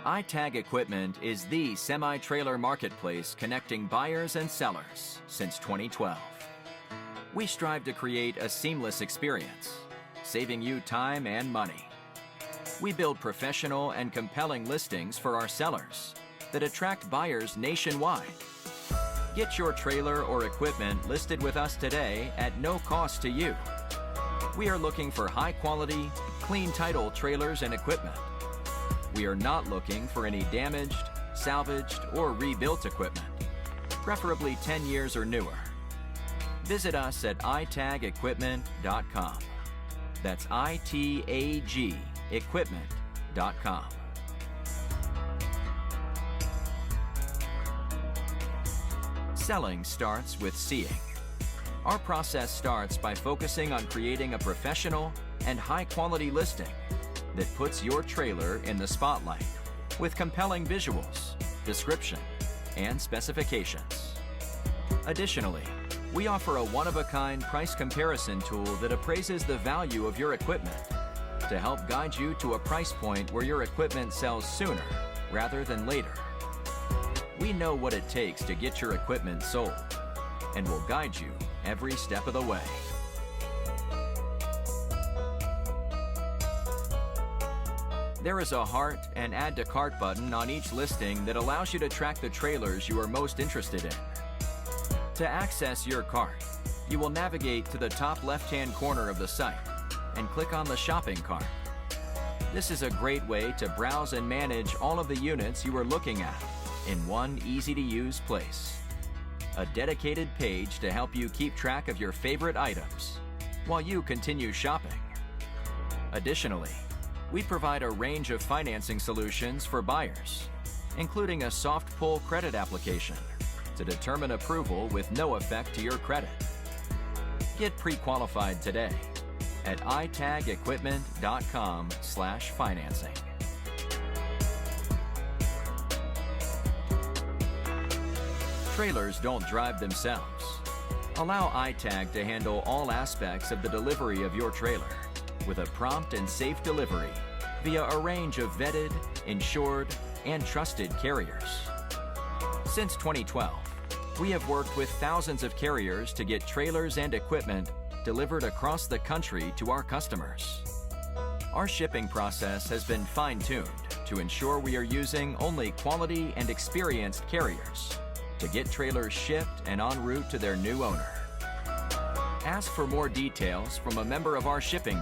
iTag Equipment is the semi-trailer marketplace connecting buyers and sellers since 2012. We strive to create a seamless experience, saving you time and money. We build professional and compelling listings for our sellers that attract buyers nationwide. Get your trailer or equipment listed with us today at no cost to you. We are looking for high-quality, clean title trailers and equipment. We are not looking for any damaged, salvaged, or rebuilt equipment, preferably 10 years or newer. Visit us at itagequipment.com. That's ITAG equipment.com. Selling starts with seeing. Our process starts by focusing on creating a professional and high-quality listing that puts your trailer in the spotlight with compelling visuals, description, and specifications. Additionally, we offer a one-of-a-kind price comparison tool that appraises the value of your equipment to help guide you to a price point where your equipment sells sooner rather than later. We know what it takes to get your equipment sold and will guide you every step of the way. There is a heart and add to cart button on each listing that allows you to track the trailers you are most interested in. To access your cart, you will navigate to the top left-hand corner of the site and click on the shopping cart. This is a great way to browse and manage all of the units you are looking at in one easy-to-use place. A dedicated page to help you keep track of your favorite items while you continue shopping. Additionally, we provide a range of financing solutions for buyers, including a soft pull credit application to determine approval with no effect to your credit. Get pre-qualified today at itagequipment.com/financing. Trailers don't drive themselves. Allow iTag to handle all aspects of the delivery of your trailer with a prompt and safe delivery via a range of vetted, insured, and trusted carriers. Since 2012, we have worked with thousands of carriers to get trailers and equipment delivered across the country to our customers. Our shipping process has been fine-tuned to ensure we are using only quality and experienced carriers to get trailers shipped and en route to their new owner. Ask for more details from a member of our shipping team.